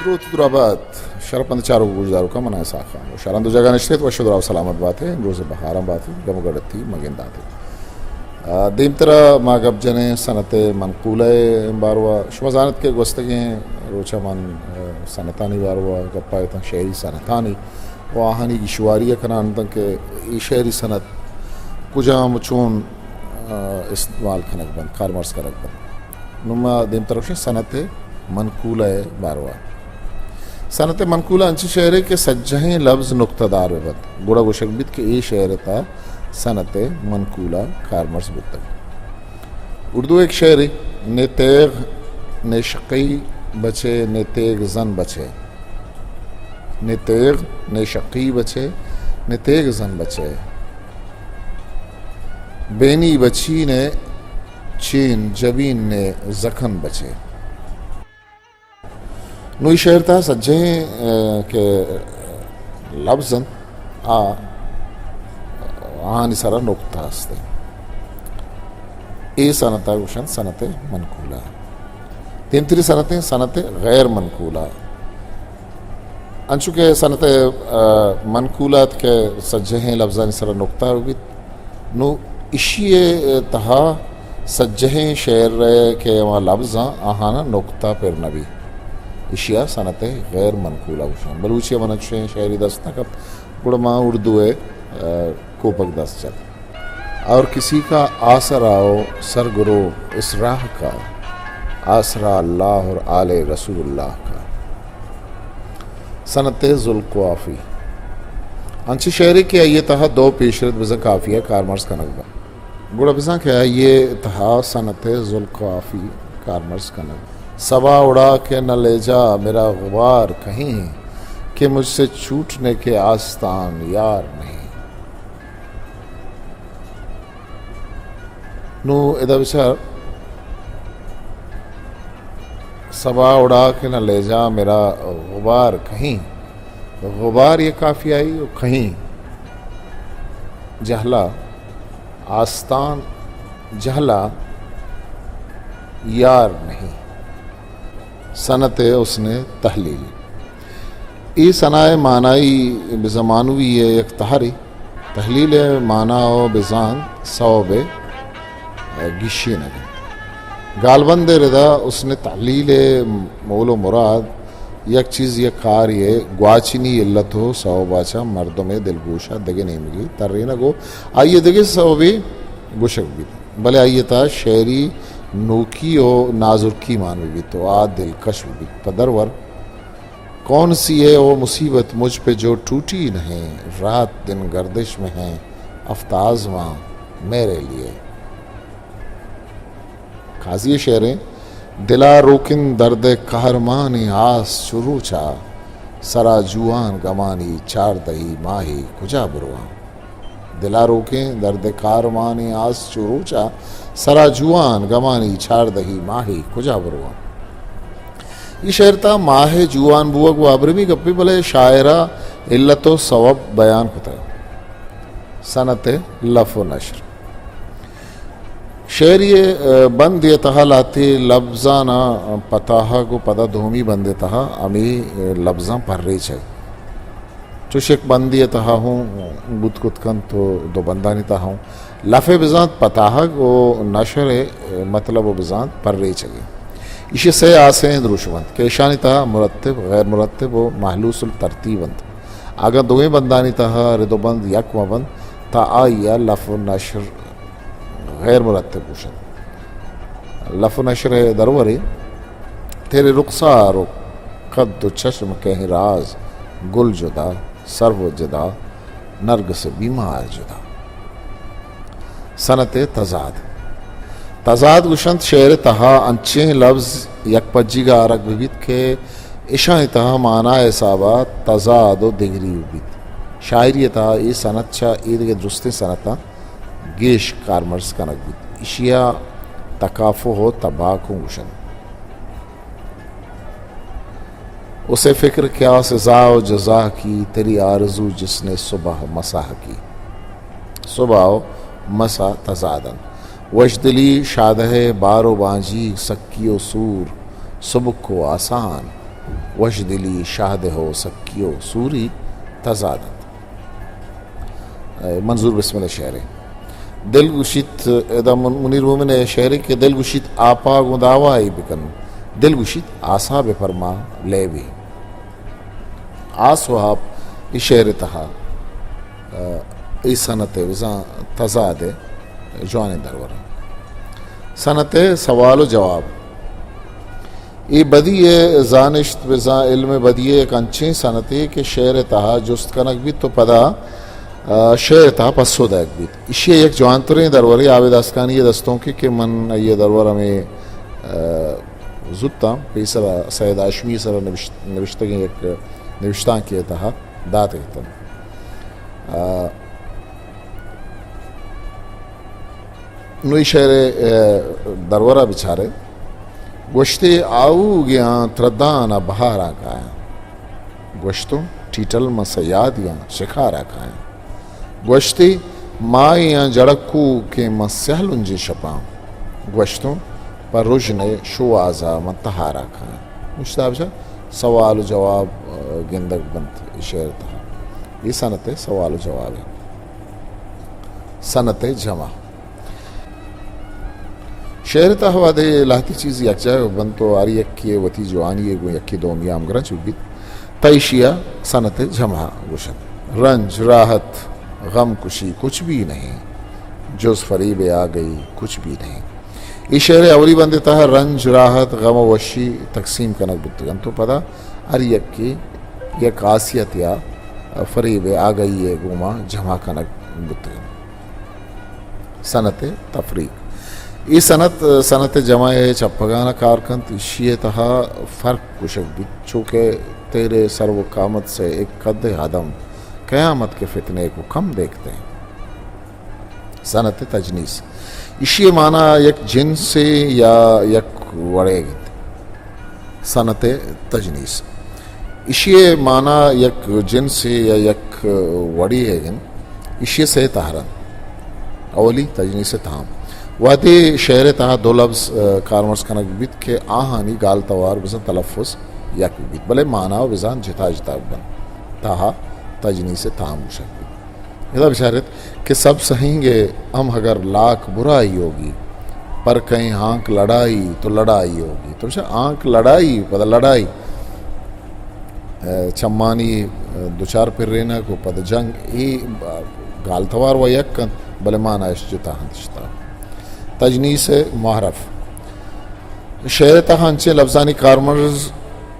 درود درآباد شرپند چارو گوجدارو کا منع ساخان و شرند جگہ نشریت و شدر و سلامت باتیں امروز بخارم باتیں گم گڑتی مگنداتے دیم طرح ما گب جنے سنت منقولہ باروا شمزانت کے گوستگیں روچا من سنتانی باروا گپائے تن شہری سنتانی و آہانی کی شواریہ کنان تن کہ ای شہری سنت کجا مچون استعمال کنک بند کارمرز کنک بند نما دیم طرف سنت منقولہ باروا سنت منقولہ انچی شہرے کے سجہیں لفظ نقطہ دار بد گوڑا گوشک بیت کہ ای شہر تا سنت منقولہ کارمرز بودتا اردو ایک شعری نے تیغ نے شقی بچے نے تیغ زن بچے نے تیغ نے شقی بچے نے تیغ زن بچے بینی بچی نے چین جبین نے زخن بچے نوی شعر تا سجہیں کہ لفظاً آہانی سارا نقطہ ہستے اے سنتا گوشن سنت منقولہ تیمتری سنتیں سنت غیر منقولہ انچو کہ سنت منقولات کے سجہیں لفظانی سارا نقطہ ہوگی نو اشی تہا سجہیں شعر کے وہاں لفظاں آہانا نقطہ پر نبی اشیاء سنت غیر منقولہ گوشن بلوچی منچیں شعری دست نکب گڑما اردو ہے کوپک دست چل اور کسی کا آسرا ہو سرگرو اس راہ کا آسرا اللہ اور آل رسول اللہ کا سنت ذوالقوافی انچی شعری کے یہ تہا دو پیشرت بزن کافی ہے کارمرز کا نقبہ گوڑا بزن کیا یہ تہا سنت ذوالقوافی کارمرز کا نقبہ صبا اڑا کے نہ لے جا میرا غبار کہیں کہ مجھ سے چھوٹنے کے آستان یار نہیں نو ادا بچار صبا اڑا کے نہ لے جا میرا غبار کہیں غبار یہ کافی آئی کہیں جہلا آستان جہلا یار نہیں سنت اس نے تحلیل ای ثنائے معنائی بزمانوی یک تحری تحلیل معنی و بزان صوب گشی نگن گالبند ردا اس نے تحلیل مول و مراد یک چیز یک کار یہ گواچنی علت ہو صوباچا مردم دلگوشا دگے نیمگی ترین گو آئیے دگے صوبی گوشک بھی بلے آئیے تا شعری نوکی و نازرکی مانوی بھی تو دلکش بھی پدرور کون سی ہے وہ مصیبت مجھ پہ جو ٹوٹی نہیں رات دن گردش میں ہیں افتازماں میرے لیے قاضی شعریں دلا روکن درد قہرمانی آس شروع چا سرا جوان گمانی چار دہی ماہی کجا بروان دلا روکیں درد قہرمانی آس شروع چا سرا جوان گمانی چھار دہی ماہی کجا بروان یہ شعر تا ماہ جوان بوگ و ابرمی گپی بلے شاعرہ علت و ثواب بیان ہوتا ہے سنت لف و نشر شعر یہ بند یہ تہا لاتی لفظانا پتاہا کو پدا دھومی بندے تہا امی لفظاں پر رہی چھے چوشک بندی یہ تہا ہوں بود کت کن تو دو بندانی تہا ہوں لف بزانت پتاہگ و نشر مطلب و بزانت پر رہی چگے اسی سے آسیں دروشوند کہ اشانی تہا مرتب غیر مرتب و محلوس الترتیبند اگر دوئیں بندانی تہا ردو بند یک و بند تا آئیا لف و نشر غیر مرتب پوشند لف و نشر دروری تیرے رخسار و قد و چشم کے راز گل جدا سرو جدا نرگ سے بیمار جدا سنت تضاد تضاد گوشند شعر تہا انچیں لفظ یک پجی گا آرک بیت کے اشاں تہا معنی حسابات تضاد و دگری بیت شاعری تہا ای سنت چا ای دگے درستی سنتا گیش کارمرز کنک بیت اشیا تکافو ہو تباکوں گوشند اسے فکر کیا سزا و جزا کی تیری آرزو جس نے صبح مساح کی صبح و مسا تضادن وشدلی شادہ بار و بانجی سکی و سور سبک و آسان وجدلی شاہد ہو سکیو سوری تزادت. منظور بسم اللہ شعر دل گوشت دا منیر مومن شعر کے دل گوشت آپا گنداوائی بکن دل گوشت آسا بے فرما لے بھی آس و آپ ای شعر تہا ای سنت وزاں تضاد جوان درورہ سنت سوال و جواب ای بدی زانشت وزاں علم بدی ایک انچیں سنتے کہ شعر تہا جست کنک بھی تو پدا شعر تہا پسو دیکھ بھی اسی ایک جوان ترین دروری آوید اسکانی دستوں کی کہ من یہ درور ہمیں زدتا پیسر سید آشمی سر نوشتگی ایک نوشتان کیا تہا دات ایتن نوی شعر درورہ بچارے گوشتے آؤ گیا تردانا بہارا کھایا گوشتوں ٹیٹل مسیادیاں شکارا کھایا گوشتی مائیاں جڑکو کے مسیح لنجی شپاں گوشتوں پر رجنے شو آزا منتہارا کھایا مشتاب جا سوال و جواب گندگ بنت شعر تھا یہ سنت سوال و جواب ہے. سنت جمع شعر تہوا دے لاتی چیز یک جائے بنتو آری یکی وتی جوانی گو یکی دومیام گرا چوبیت تیشیا سنت جمع گوشت رنج راحت غم کشی کچھ بھی نہیں جز فریب آ گئی کچھ بھی نہیں. یہ شعر اولی بندے تہا رنج راحت غم و وشی تقسیم کنک بتگن تو پدا آری یکی یک خاصیت یا فریب آ گئی ہے گوما جمع کنک بتگن. سنت تفریق ای سنت جمع چپگانا کارکنت اشیے تہا فرق کشک بھی چونکہ تیرے سر و قامت سے ایک قد عدم قیامت کے فتنے کو کم دیکھتے ہیں. سنت تجنیس اشیے معنی یک جن سے یا یک وڑے گت. سنت تجنیس اشیے معنی یک جن سے یا یک وڑی ہے گن اشیے سے تہرن اولی تجنیس تام وادی شعر تہا دو لفظ کارمرز کنک بیت کہ آہانی گال توار بزن تلفظ یک بیت بلے معنی و بزن جتا جتا بن تہا تجنیس تام مشک بیت. یہ بشارت کہ سب سہیں گے ہم اگر لاکھ برائی ہوگی پر کہیں آنکھ لڑائی تو لڑائی ہوگی. تو آنکھ لڑائی پدا لڑائی چمانی دوچار پر رینا کو پدا جنگ ای گال توار و یک کن بلے معنی اس جتا ہندشتا. تجنیس محرف شعر تہا ہنچے لفظانی کارمرز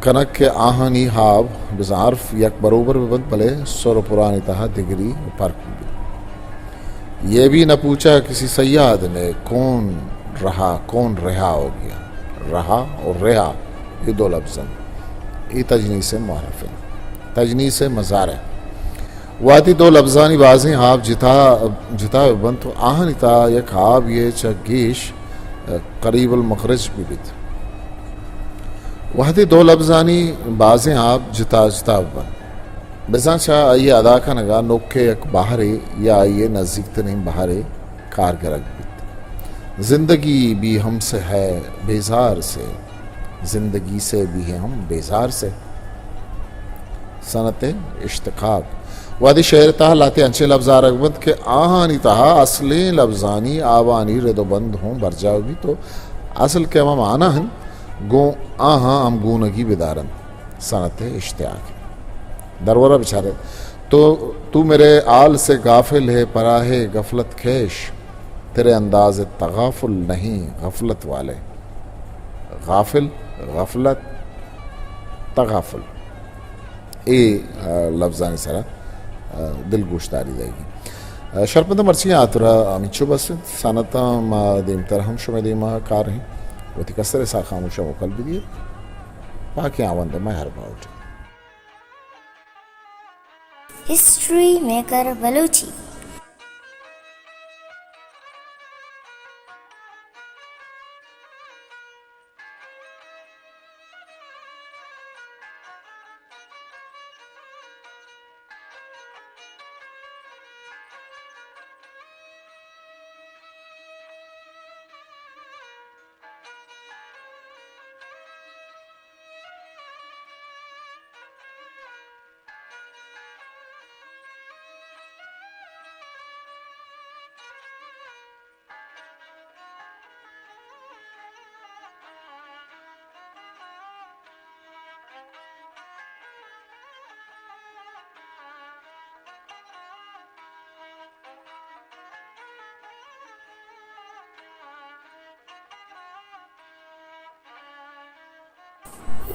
کنک کے آہانی ہاب بزعرف یک بروبر ببند بلے سر پرانی تہا دگری پرک بھی. یہ بھی نہ پوچھا کسی سیاد نے کون رہا کون رہا ہو گیا. رہا اور رہا یہ دو لفظ یہ تجنیس محرف ہے. تجنیس مزارع واتی دو لفظانی بازیں آپ جتا بند تو آہنی تا یک آپ یہ چگیش قریب المخرج بھی بیت وحدی دو لفظانی بازیں آپ جتا بند بزان چاہ آئیے ادا کا نگا نوکے یک باہرے یا آئیے نزدیک تنیم باہرے کارگرک بیت. زندگی بھی ہم سے ہے بیزار سے زندگی سے بھی ہم بیزار سے. سنت اشتقاق وادی شعر تہا لاتے انچے لفظار اگبند کہ آہانی تہا اصلیں لفظانی آوانی ردو بند ہوں برجاو بھی تو اصل کے ہم آنا ہن گو آہاں ہم گونگی بدارن. سنت اشتیاق درورہ بچارے تو میرے آل سے غافل ہے پراہ غفلت کھیش تیرے انداز تغافل نہیں غفلت والے. غافل غفلت تغافل اے لفظانی سرا دل گوشتاری دے گی. شرپندہ مرچی آترا امیچو بس سانتا ما دیم ترہم شمی دیما کار ہیں وتی کسر سا خاموشا مکل بھی دیئے پاکی آوند مہر باؤٹ. History maker Balochi